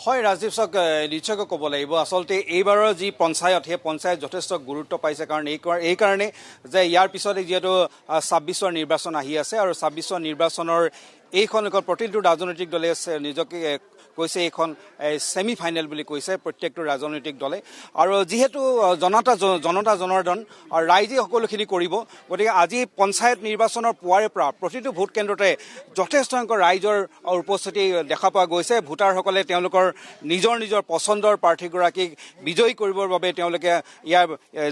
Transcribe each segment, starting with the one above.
হয় ৰাজীৱ চক নিশ্চয়কৈ ক'ব লাগিব আচলতে এইবাৰৰ যি পঞ্চায়ত সেই পঞ্চায়ত যথেষ্ট গুৰুত্ব পাইছে কাৰণ এই কাৰণে যে ইয়াৰ পিছতে যিহেতু ২৬ৰ নিৰ্বাচন আহি আছে আৰু ২৬ৰ নিৰ্বাচনৰ এইখন প্ৰতিটো ৰাজনৈতিক দলে নিজকে কৈছে এইখন ছেমি ফাইনেল বুলি কৈছে প্ৰত্যেকটো ৰাজনৈতিক দলে আৰু যিহেতু জনতা জনাৰ্দন আৰু ৰাইজে সকলোখিনি কৰিব গতিকে আজি পঞ্চায়ত নিৰ্বাচনৰ পুৱাৰে পৰা প্ৰতিটো ভোট কেন্দ্ৰতে যথেষ্ট সংখ্যক ৰাইজৰ উপস্থিতি দেখা পোৱা গৈছে ভোটাৰসকলে তেওঁলোকৰ নিজৰ পচন্দৰ প্ৰাৰ্থীগৰাকীক বিজয়ী কৰিবৰ বাবে তেওঁলোকে ইয়াৰ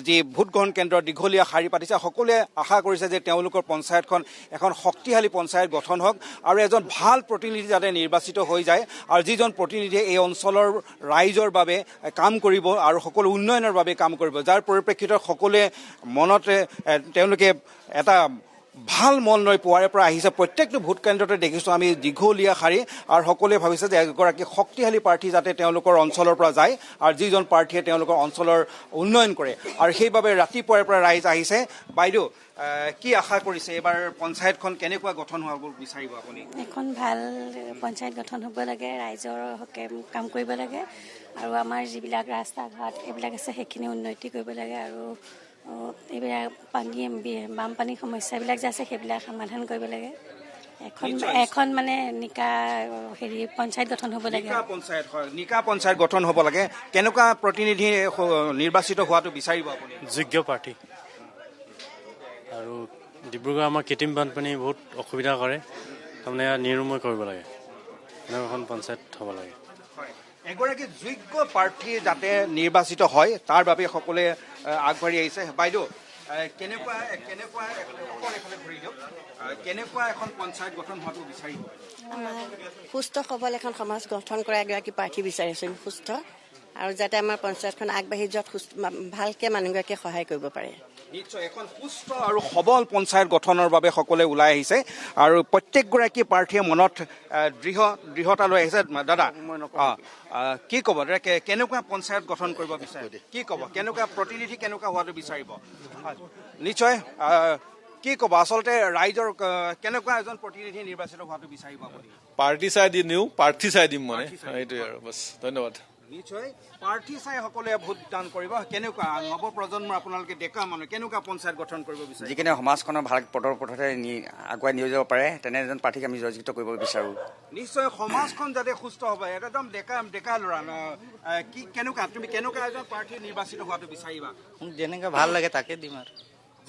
যি ভোটগ্ৰহণ কেন্দ্ৰৰ দীঘলীয়া শাৰী পাতিছে সকলোৱে আশা কৰিছে যে তেওঁলোকৰ পঞ্চায়তখন এখন শক্তিশালী পঞ্চায়ত গঠন হওক আৰু এজন ভাল প্ৰতিনিধি যাতে নিৰ্বাচিত হৈ যায় আৰু যিজন প্ৰতিনিধিয়ে এই অঞ্চলৰ ৰাইজৰ বাবে কাম কৰিব আৰু সকলো উন্নয়নৰ বাবে কাম কৰিব যাৰ পৰিপ্ৰেক্ষিতত সকলোৱে মনতে তেওঁলোকে এটা ভাল মন লৈ পুৱাৰে পৰা আহিছে প্ৰত্যেকটো ভোট কেন্দ্ৰতে দেখিছোঁ আমি দীঘলীয়া শাৰী আৰু সকলোৱে ভাবিছে যে এগৰাকী শক্তিশালী প্ৰাৰ্থী যাতে তেওঁলোকৰ অঞ্চলৰ পৰা যায় আৰু যিজন প্ৰাৰ্থীয়ে তেওঁলোকৰ অঞ্চলৰ উন্নয়ন কৰে আৰু সেইবাবে ৰাতিপুৱাৰে পৰা ৰাইজ আহিছে বাইদেউ কি আশা কৰিছে এবাৰ পঞ্চায়তখন কেনেকুৱা গঠন হ'ব বিচাৰিব আপুনি এখন ভাল পঞ্চায়ত গঠন হ'ব লাগে ৰাইজৰ হকে কাম কৰিব লাগে আৰু আমাৰ যিবিলাক ৰাস্তা ঘাট এইবিলাক আছে সেইখিনি উন্নতি কৰিব লাগে আৰু এইবিলাক বানপানীৰ সমস্যাবিলাক যে আছে সেইবিলাক সমাধান কৰিব লাগে এখন মানে নিকা পঞ্চায়ত গঠন হ'ব লাগে নিকা পঞ্চায়ত গঠন হ'ব লাগে কেনেকুৱা প্ৰতিনিধি নিৰ্বাচিত হোৱাটো বিচাৰিব আপুনি যোগ্য প্ৰাৰ্থী আৰু ডিব্ৰুগড় আমাৰ কৃত্ৰিম বানপানী বহুত অসুবিধা কৰে তাৰমানে নিৰাময় কৰিব লাগে এনেকুৱা এখন পঞ্চায়ত হ'ব লাগে এগৰাকী যোগ্য প্ৰাৰ্থী যাতে নিৰ্বাচিত হয় তাৰ বাবে সকলোৱে আগবাঢ়ি আহিছে বাইদেউ কেনেকুৱা এখন পঞ্চায়ত গঠন হোৱাটো বিচাৰিব আমাৰ সুস্থ সবল এখন সমাজ গঠন কৰা এগৰাকী প্ৰাৰ্থী বিচাৰিছোঁ সুস্থ আৰু যাতে আমাৰ পঞ্চায়তখন আগবাঢ়ি যোৱাত ভালকৈ মানুহগৰাকীয়ে সহায় কৰিব পাৰে নিশ্চয় এখন সুস্থ আৰু সবল পঞ্চায়ত গঠনৰ বাবে সকলোৱে ওলাই আহিছে আৰু প্ৰত্যেকগৰাকী প্ৰাৰ্থীয়ে মনত দৃঢ়তা লৈ আহিছে দাদা কি ক'ব কেনেকুৱা পঞ্চায়ত গঠন কৰিব বিচাৰে কি ক'ব কেনেকুৱা প্ৰতিনিধি কেনেকুৱা হোৱাটো বিচাৰিব নিশ্চয় কি ক'ব আচলতে ৰাইজৰ কেনেকুৱা এজন প্ৰতিনিধি নিৰ্বাচিত হোৱাটো বিচাৰিব আপুনি পাৰ্টি চাই দি নিওঁ প্ৰাৰ্থী চাই দিম মানে সেইটোৱে আৰু বাছ ধন্যবাদ নিশ্চয় প্ৰাৰ্থী চাই সকলোৱে ভোটদান কৰিব কেনেকুৱা নৱপ্ৰজন্মৰ আপোনালোকে ডেকা মানুহ কেনেকুৱা পঞ্চায়ত গঠন কৰিব বিচাৰে যিখিনি সমাজখনৰ ভাল পথৰ পথতে আগুৱাই নিয়ে যাব পাৰে তেনে এজন প্ৰাৰ্থীক আমি জয়যুক্ত কৰিব বিচাৰোঁ নিশ্চয় সমাজখন যাতে সুস্থ হ'ব একদম ডেকা ল'ৰা কি কেনেকুৱা তুমি কেনেকুৱা এজন প্ৰাৰ্থী নিৰ্বাচিত হোৱাটো বিচাৰিবা যেনেকৈ ভাল লাগে তাকে দিম আৰু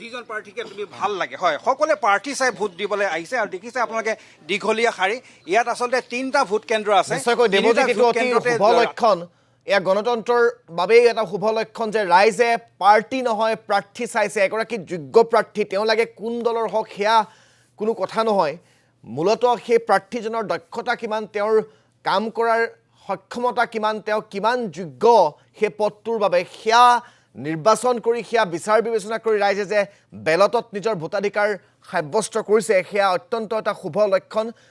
যিজন প্ৰাৰ্থীকে তুমি ভাল লাগে হয় সকলোৱে প্ৰাৰ্থী চাই ভোট দিবলৈ আহিছে আৰু দেখিছে আপোনালোকে দীঘলীয়া শাৰী ইয়াত আচলতে 3টা ভোট কেন্দ্ৰ আছে শুভ লক্ষণ এয়া গণতন্ত্ৰৰ বাবেই এটা শুভ লক্ষণ যে ৰাইজে পাৰ্টি নহয় প্ৰাৰ্থী চাইছে এগৰাকী যোগ্য প্ৰাৰ্থী তেওঁ লাগে কোন দলৰ হওক সেয়া কোনো কথা নহয় মূলতঃ সেই প্ৰাৰ্থীজনৰ দক্ষতা কিমান তেওঁৰ কাম কৰাৰ সক্ষমতা কিমান তেওঁ কিমান যোগ্য সেই পদটোৰ বাবে সেয়া নিৰ্বাচন কৰি সেয়া বিচাৰ বিবেচনা কৰি ৰাইজে যে বেলটত নিজৰ ভোটাধিকাৰ সাব্যস্ত কৰিছে সেয়া অত্যন্ত এটা শুভ লক্ষণ